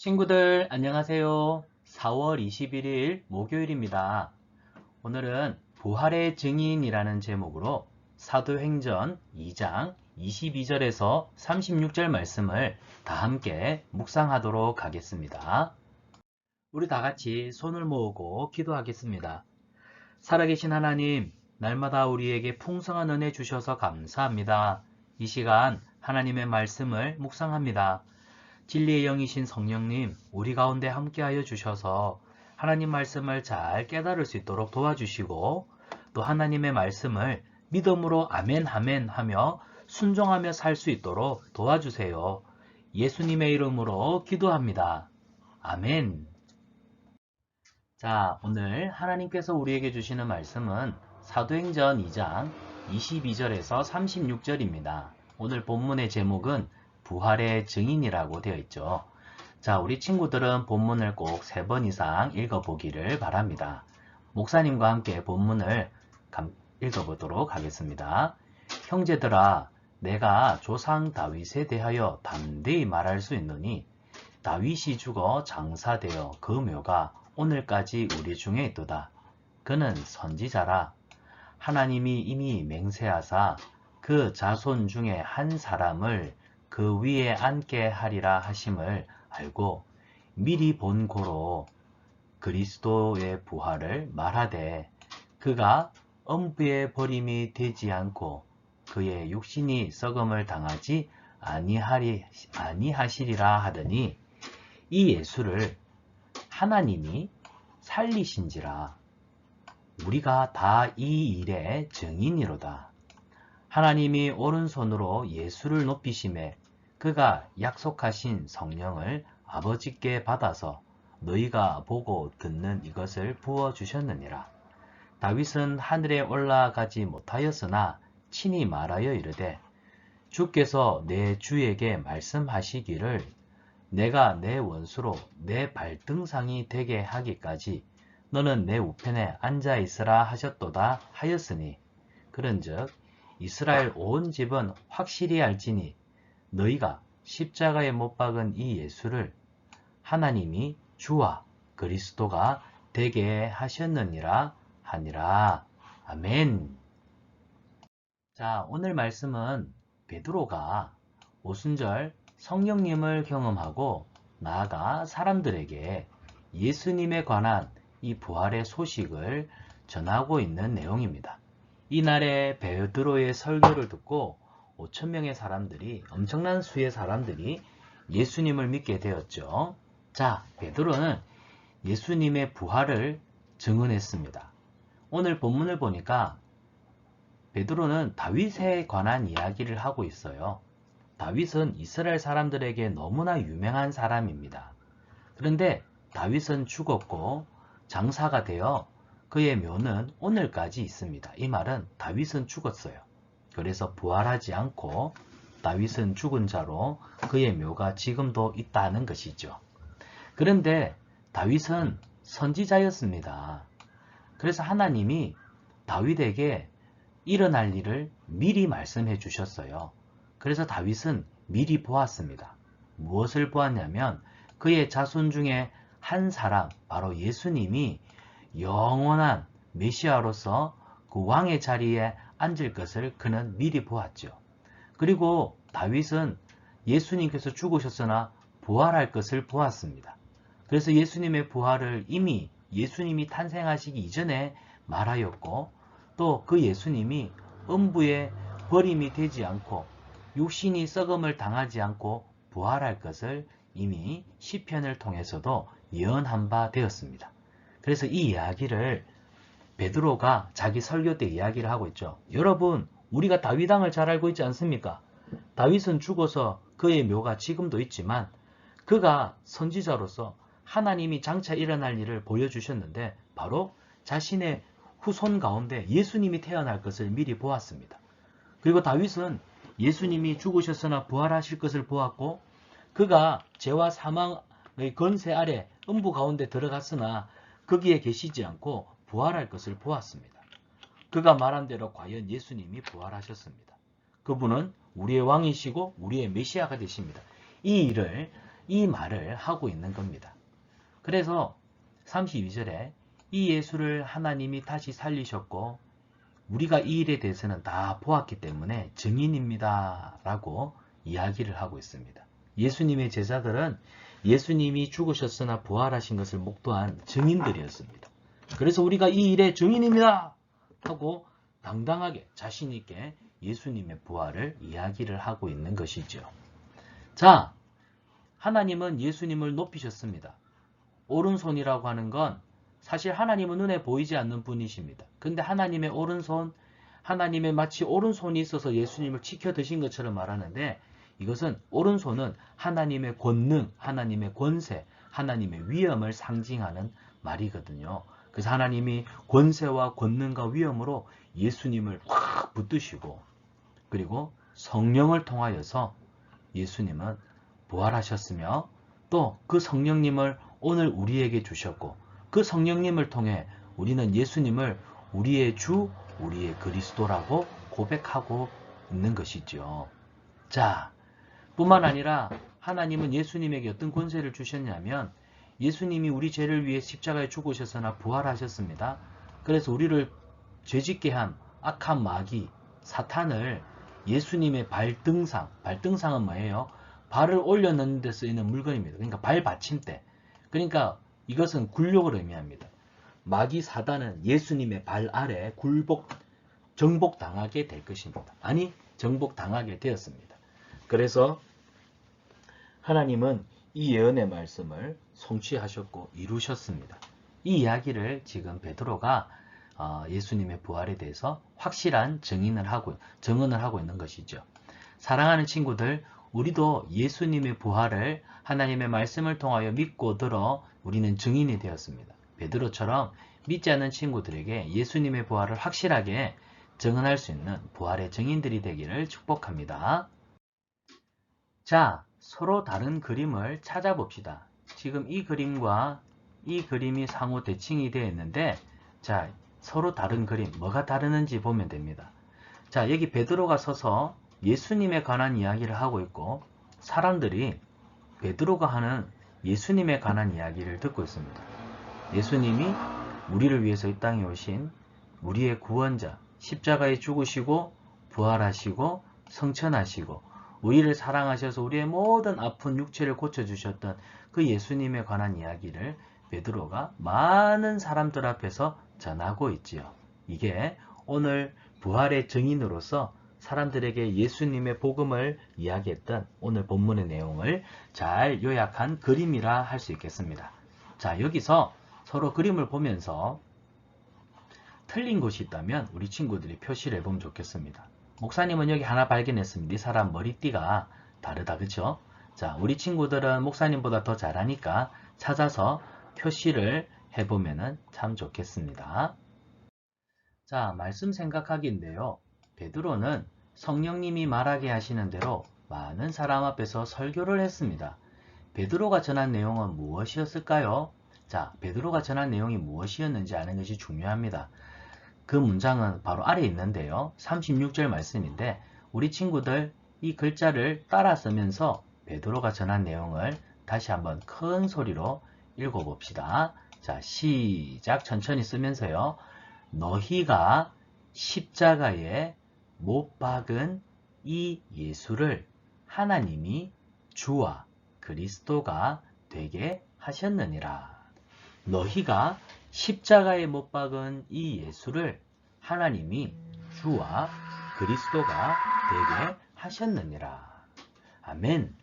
친구들 안녕하세요. 4월 21일 목요일입니다. 오늘은 부활의 증인이라는 제목으로 사도행전 2장 22절에서 36절 말씀을 다 함께 묵상하도록 하겠습니다. 우리 다 같이 손을 모으고 기도하겠습니다. 살아계신 하나님, 날마다 우리에게 풍성한 은혜 주셔서 감사합니다. 이 시간 하나님의 말씀을 묵상합니다. 진리의 영이신 성령님, 우리 가운데 함께하여 주셔서 하나님 말씀을 잘 깨달을 수 있도록 도와주시고 또 하나님의 말씀을 믿음으로 아멘 아멘 하며 순종하며 살 수 있도록 도와주세요. 예수님의 이름으로 기도합니다. 아멘. 자, 오늘 하나님께서 우리에게 주시는 말씀은 사도행전 2장 22절에서 36절입니다. 오늘 본문의 제목은 부활의 증인이라고 되어 있죠. 자, 우리 친구들은 본문을 꼭 3번 이상 읽어보기를 바랍니다. 목사님과 함께 본문을 읽어보도록 하겠습니다. 형제들아, 내가 조상 다윗에 대하여 담대히 말할 수 있노니 다윗이 죽어 장사되어 그 묘가 오늘까지 우리 중에 있도다. 그는 선지자라. 하나님이 이미 맹세하사 그 자손 중에 한 사람을 그 위에 앉게 하리라 하심을 알고 미리 본 고로 그리스도의 부활을 말하되 그가 음부의 버림이 되지 않고 그의 육신이 썩음을 당하지 아니하시리라 하더니 이 예수를 하나님이 살리신지라. 우리가 다 이 일의 증인이로다. 하나님이 오른손으로 예수를 높이심에 그가 약속하신 성령을 아버지께 받아서 너희가 보고 듣는 이것을 부어주셨느니라. 다윗은 하늘에 올라가지 못하였으나 친히 말하여 이르되 주께서 내 주에게 말씀하시기를 내가 내 원수로 내 발등상이 되게 하기까지 너는 내 우편에 앉아 있으라 하셨도다 하였으니 그런즉 이스라엘 온 집은 확실히 알지니 너희가 십자가에 못 박은 이 예수를 하나님이 주와 그리스도가 되게 하셨느니라 하니라. 아멘. 자, 오늘 말씀은 베드로가 오순절 성령님을 경험하고 나아가 사람들에게 예수님에 관한 이 부활의 소식을 전하고 있는 내용입니다. 이날에 베드로의 설교를 듣고 5,000명의 사람들이, 엄청난 수의 사람들이 예수님을 믿게 되었죠. 자, 베드로는 예수님의 부활을 증언했습니다. 오늘 본문을 보니까 베드로는 다윗에 관한 이야기를 하고 있어요. 다윗은 이스라엘 사람들에게 너무나 유명한 사람입니다. 그런데 다윗은 죽었고 장사가 되어 그의 묘는 오늘까지 있습니다. 이 말은 다윗은 죽었어요. 그래서 부활하지 않고 다윗은 죽은 자로 그의 묘가 지금도 있다는 것이죠. 그런데 다윗은 선지자였습니다. 그래서 하나님이 다윗에게 일어날 일을 미리 말씀해 주셨어요. 그래서 다윗은 미리 보았습니다. 무엇을 보았냐면 그의 자손 중에 한 사람, 바로 예수님이 영원한 메시아로서 그 왕의 자리에 앉을 것을 그는 미리 보았죠. 그리고 다윗은 예수님께서 죽으셨으나 부활할 것을 보았습니다. 그래서 예수님의 부활을 이미 예수님이 탄생하시기 이전에 말하였고 또 그 예수님이 음부에 버림이 되지 않고 육신이 썩음을 당하지 않고 부활할 것을 이미 시편을 통해서도 예언한 바 되었습니다. 그래서 이 이야기를 베드로가 자기 설교 때 이야기를 하고 있죠. 여러분, 우리가 다윗 왕을 잘 알고 있지 않습니까? 다윗은 죽어서 그의 묘가 지금도 있지만 그가 선지자로서 하나님이 장차 일어날 일을 보여주셨는데 바로 자신의 후손 가운데 예수님이 태어날 것을 미리 보았습니다. 그리고 다윗은 예수님이 죽으셨으나 부활하실 것을 보았고 그가 죄와 사망의 권세 아래 음부 가운데 들어갔으나 거기에 계시지 않고 부활할 것을 보았습니다. 그가 말한 대로 과연 예수님이 부활하셨습니다. 그분은 우리의 왕이시고 우리의 메시아가 되십니다. 이 일을 이 말을 하고 있는 겁니다. 그래서 32절에 이 예수를 하나님이 다시 살리셨고 우리가 이 일에 대해서는 다 보았기 때문에 증인입니다 라고 이야기를 하고 있습니다. 예수님의 제자들은 예수님이 죽으셨으나 부활하신 것을 목도한 증인들이었습니다. 그래서 우리가 이 일의 증인입니다 하고 당당하게 자신 있게 예수님의 부활을 이야기를 하고 있는 것이죠. 자, 하나님은 예수님을 높이셨습니다. 오른손이라고 하는 건 사실 하나님은 눈에 보이지 않는 분이십니다. 근데 하나님의 오른손, 하나님의 마치 오른손이 있어서 예수님을 치켜 드신 것처럼 말하는데 이것은 오른손은 하나님의 권능, 하나님의 권세, 하나님의 위엄을 상징하는 말이거든요. 그래서 하나님이 권세와 권능과 위엄으로 예수님을 확 붙드시고 그리고 성령을 통하여서 예수님은 부활하셨으며 또 그 성령님을 오늘 우리에게 주셨고 그 성령님을 통해 우리는 예수님을 우리의 주, 우리의 그리스도라고 고백하고 있는 것이죠. 자, 뿐만 아니라 하나님은 예수님에게 어떤 권세를 주셨냐면 예수님이 우리 죄를 위해 십자가에 죽으셨으나 부활하셨습니다. 그래서 우리를 죄짓게 한 악한 마귀, 사탄을 예수님의 발등상, 발등상은 뭐예요? 발을 올려놓는 데 쓰이는 물건입니다. 그러니까 발받침대. 그러니까 이것은 굴욕을 의미합니다. 마귀 사단은 예수님의 발 아래 정복당하게 될 것입니다. 아니, 정복당하게 되었습니다. 그래서 하나님은 이 예언의 말씀을 성취하셨고 이루셨습니다. 이 이야기를 지금 베드로가 예수님의 부활에 대해서 확실한 증언을 하고 있는 것이죠. 사랑하는 친구들, 우리도 예수님의 부활을 하나님의 말씀을 통하여 믿고 들어 우리는 증인이 되었습니다. 베드로처럼 믿지 않는 친구들에게 예수님의 부활을 확실하게 증언할 수 있는 부활의 증인들이 되기를 축복합니다. 자, 서로 다른 그림을 찾아봅시다. 지금 이 그림과 이 그림이 상호 대칭이 되어 있는데 자, 서로 다른 그림, 뭐가 다르는지 보면 됩니다. 자, 여기 베드로가 서서 예수님에 관한 이야기를 하고 있고 사람들이 베드로가 하는 예수님에 관한 이야기를 듣고 있습니다. 예수님이 우리를 위해서 이 땅에 오신 우리의 구원자, 십자가에 죽으시고 부활하시고 성천하시고 우리를 사랑하셔서 우리의 모든 아픈 육체를 고쳐주셨던 그 예수님에 관한 이야기를 베드로가 많은 사람들 앞에서 전하고 있지요. 이게 오늘 부활의 증인으로서 사람들에게 예수님의 복음을 이야기했던 오늘 본문의 내용을 잘 요약한 그림이라 할 수 있겠습니다. 자, 여기서 서로 그림을 보면서 틀린 것이 있다면 우리 친구들이 표시를 해보면 좋겠습니다. 목사님은 여기 하나 발견했습니다. 이 사람 머리띠가 다르다. 그쵸? 자, 우리 친구들은 목사님보다 더 잘하니까 찾아서 표시를 해보면 참 좋겠습니다. 자, 말씀 생각하기인데요. 베드로는 성령님이 말하게 하시는 대로 많은 사람 앞에서 설교를 했습니다. 베드로가 전한 내용은 무엇이었을까요? 자, 베드로가 전한 내용이 무엇이었는지 아는 것이 중요합니다. 그 문장은 바로 아래에 있는데요. 36절 말씀인데 우리 친구들 이 글자를 따라 쓰면서 베드로가 전한 내용을 다시 한번 큰 소리로 읽어봅시다. 자, 시작. 천천히 쓰면서요. 너희가 십자가에 못 박은 이 예수를 하나님이 주와 그리스도가 되게 하셨느니라. 너희가 십자가에 못 박은 이 예수를 하나님이 주와 그리스도가 되게 하셨느니라. 아멘.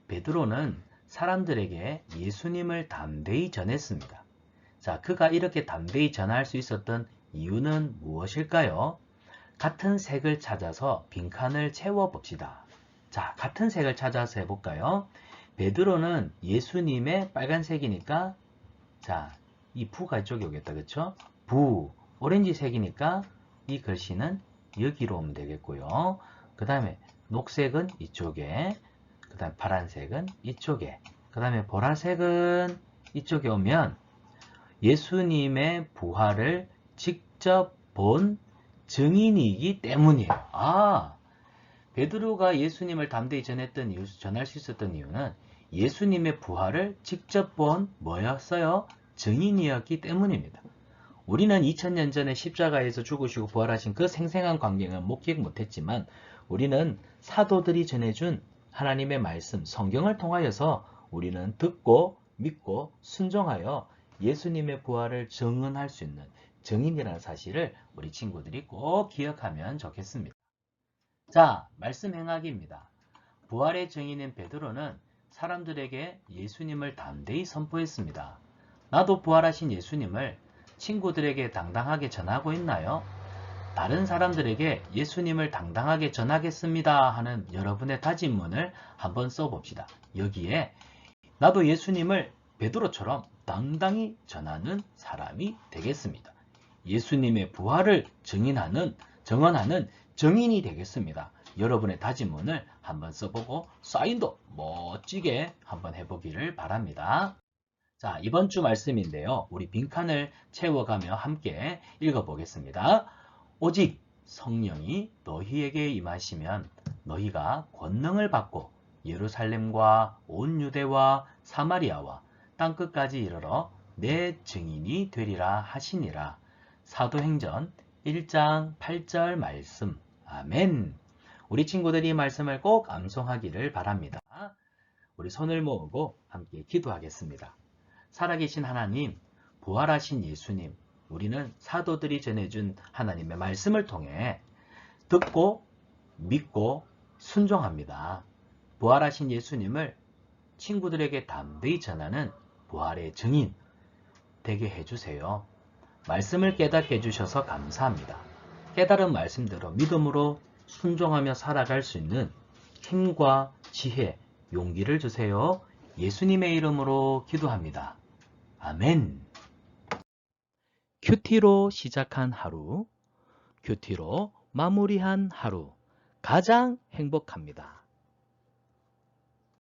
베드로는 사람들에게 예수님을 담대히 전했습니다. 자, 그가 이렇게 담대히 전할 수 있었던 이유는 무엇일까요? 같은 색을 찾아서 빈칸을 채워봅시다. 자, 같은 색을 찾아서 해볼까요? 베드로는 예수님의 빨간색이니까 자, 이 부가 이쪽에 오겠다. 그쵸? 부, 오렌지색이니까 이 글씨는 여기로 오면 되겠고요. 그 다음에 녹색은 이쪽에, 그 다음에 파란색은 이쪽에, 그 다음에 보라색은 이쪽에 오면 예수님의 부활을 직접 본 증인이기 때문이에요. 아, 베드로가 예수님을 담대히 전할 수 있었던 이유는 예수님의 부활을 직접 본 뭐였어요? 증인이었기 때문입니다. 우리는 2000년 전에 십자가에서 죽으시고 부활하신 그 생생한 광경은 목격 못했지만 우리는 사도들이 전해준 하나님의 말씀, 성경을 통하여서 우리는 듣고 믿고 순종하여 예수님의 부활을 증언할 수 있는 증인이라는 사실을 우리 친구들이 꼭 기억하면 좋겠습니다. 자, 말씀 행하기입니다. 부활의 증인인 베드로는 사람들에게 예수님을 담대히 선포했습니다. 나도 부활하신 예수님을 친구들에게 당당하게 전하고 있나요? 다른 사람들에게 예수님을 당당하게 전하겠습니다 하는 여러분의 다짐문을 한번 써봅시다. 여기에 나도 예수님을 베드로처럼 당당히 전하는 사람이 되겠습니다. 예수님의 부활을 증언하는 증인이 되겠습니다. 여러분의 다짐문을 한번 써보고 사인도 멋지게 한번 해보기를 바랍니다. 자, 이번 주 말씀인데요. 우리 빈칸을 채워가며 함께 읽어보겠습니다. 오직 성령이 너희에게 임하시면 너희가 권능을 받고 예루살렘과 온 유대와 사마리아와 땅끝까지 이르러 내 증인이 되리라 하시니라. 사도행전 1장 8절 말씀. 아멘. 우리 친구들이 이 말씀을 꼭 암송하기를 바랍니다. 우리 손을 모으고 함께 기도하겠습니다. 살아계신 하나님, 부활하신 예수님, 우리는 사도들이 전해준 하나님의 말씀을 통해 듣고 믿고 순종합니다. 부활하신 예수님을 친구들에게 담대히 전하는 부활의 증인 되게 해주세요. 말씀을 깨닫게 해주셔서 감사합니다. 깨달은 말씀대로 믿음으로 순종하며 살아갈 수 있는 힘과 지혜, 용기를 주세요. 예수님의 이름으로 기도합니다. 아멘. 큐티로 시작한 하루, 큐티로 마무리한 하루, 가장 행복합니다.